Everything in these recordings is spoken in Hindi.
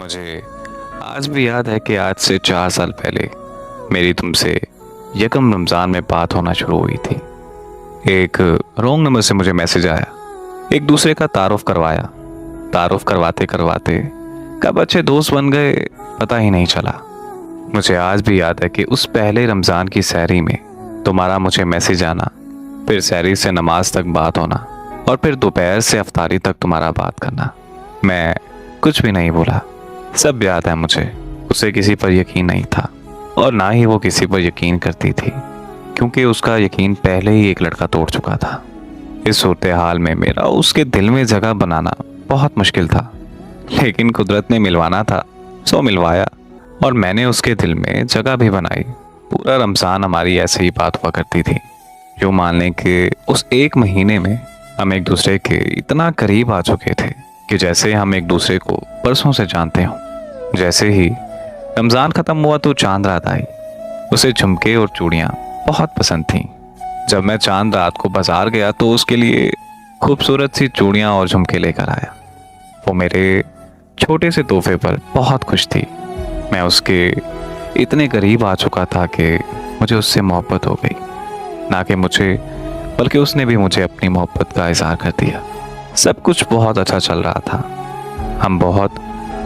मुझे आज भी याद है कि आज से 4 साल पहले मेरी तुमसे यकम रमज़ान में बात होना शुरू हुई थी। एक रॉन्ग नंबर से मुझे मैसेज आया, एक दूसरे का तारुफ करवाया। तारुफ करवाते करवाते कब अच्छे दोस्त बन गए पता ही नहीं चला। मुझे आज भी याद है कि उस पहले रमज़ान की सहरी में तुम्हारा मुझे मैसेज आना, फिर सहरी से नमाज तक बात होना और फिर दोपहर से अफ्तारी तक तुम्हारा बात करना। मैं कुछ भी नहीं बोला, सब याद है मुझे। उसे किसी पर यकीन नहीं था और ना ही वो किसी पर यकीन करती थी, क्योंकि उसका यकीन पहले ही एक लड़का तोड़ चुका था। इस सूरत हाल में मेरा उसके दिल में जगह बनाना बहुत मुश्किल था, लेकिन कुदरत ने मिलवाना था सो मिलवाया और मैंने उसके दिल में जगह भी बनाई। पूरा रमज़ान हमारी ऐसे ही बात हुआ करती थी। यूँ मान लें कि उस एक महीने में हम एक दूसरे के इतना करीब आ चुके थे कि जैसे हम एक दूसरे को परसों से जानते हों। जैसे ही रमज़ान ख़त्म हुआ तो चांद रात आई। उसे झुमके और चूड़ियाँ बहुत पसंद थीं। जब मैं चांद रात को बाज़ार गया तो उसके लिए खूबसूरत सी चूड़ियाँ और झुमके लेकर आया। वो मेरे छोटे से तोहफे पर बहुत खुश थी। मैं उसके इतने करीब आ चुका था कि मुझे उससे मोहब्बत हो गई। ना कि मुझे, बल्कि उसने भी मुझे अपनी मोहब्बत का इज़हार कर दिया। सब कुछ बहुत अच्छा चल रहा था। हम बहुत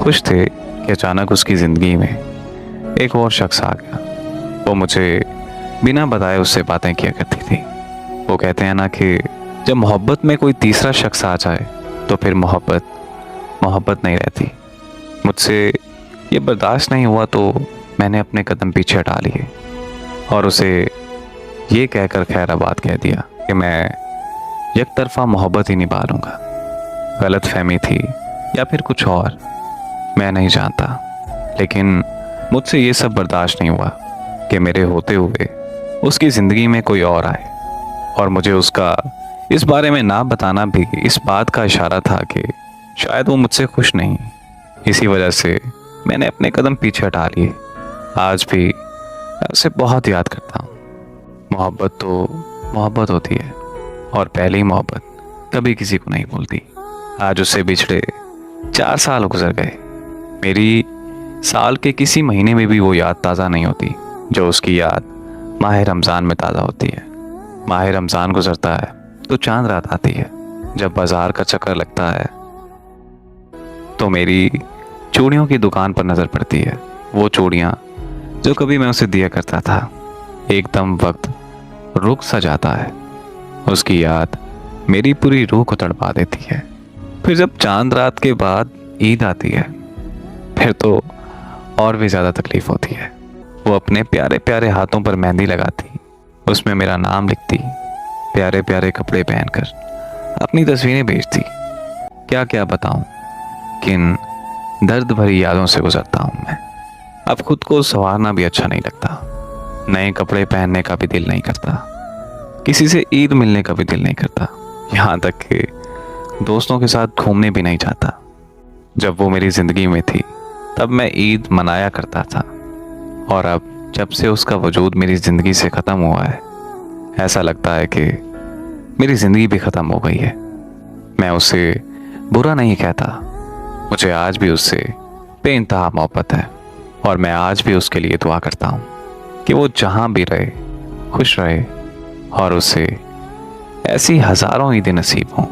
खुश थे कि अचानक उसकी ज़िंदगी में एक और शख्स आ गया। वो मुझे बिना बताए उससे बातें किया करती थी। वो कहते हैं ना कि जब मोहब्बत में कोई तीसरा शख्स आ जाए तो फिर मोहब्बत नहीं रहती। मुझसे ये बर्दाश्त नहीं हुआ तो मैंने अपने कदम पीछे हटा लिए और उसे ये कहकर खैराबाद कह दिया कि मैं एक तरफा मोहब्बत ही निभा लूँगा। गलत फहमी थी या फिर कुछ और, मैं नहीं जानता, लेकिन मुझसे ये सब बर्दाश्त नहीं हुआ कि मेरे होते हुए उसकी ज़िंदगी में कोई और आए। और मुझे उसका इस बारे में ना बताना भी इस बात का इशारा था कि शायद वो मुझसे खुश नहीं। इसी वजह से मैंने अपने कदम पीछे हटा लिए। आज भी मैं उसे बहुत याद करता हूँ। मोहब्बत तो मोहब्बत होती है और पहली मोहब्बत कभी किसी को नहीं भूलती। आज उससे बिछड़े 4 साल गुजर गए। मेरी साल के किसी महीने में भी वो याद ताज़ा नहीं होती जो उसकी याद माह रमज़ान में ताज़ा होती है। माह रमज़ान गुजरता है तो चांद रात आती है। जब बाज़ार का चक्कर लगता है तो मेरी चूड़ियों की दुकान पर नज़र पड़ती है। वो चूड़ियाँ जो कभी मैं उसे दिया करता था, एकदम वक्त रुक सा जाता है। उसकी याद मेरी पूरी रूह को तड़पा देती है। फिर जब चांद रात के बाद ईद आती है फिर तो और भी ज़्यादा तकलीफ़ होती है। वो अपने प्यारे प्यारे हाथों पर मेहंदी लगाती, उसमें मेरा नाम लिखती, प्यारे प्यारे कपड़े पहनकर अपनी तस्वीरें भेजती। क्या क्या बताऊं, किन दर्द भरी यादों से गुजरता हूं मैं। अब खुद को संवारना भी अच्छा नहीं लगता। नए कपड़े पहनने का भी दिल नहीं करता। किसी से ईद मिलने का भी दिल नहीं करता। यहाँ तक कि दोस्तों के साथ घूमने भी नहीं जाता। जब वो मेरी ज़िंदगी में थी तब मैं ईद मनाया करता था, और अब जब से उसका वजूद मेरी ज़िंदगी से ख़त्म हुआ है, ऐसा लगता है कि मेरी ज़िंदगी भी ख़त्म हो गई है। मैं उसे बुरा नहीं कहता। मुझे आज भी उससे बेइंतहा मोहब्बत है और मैं आज भी उसके लिए दुआ करता हूँ कि वो जहाँ भी रहे खुश रहे और उसे ऐसी हज़ारों ईदें नसीब हों।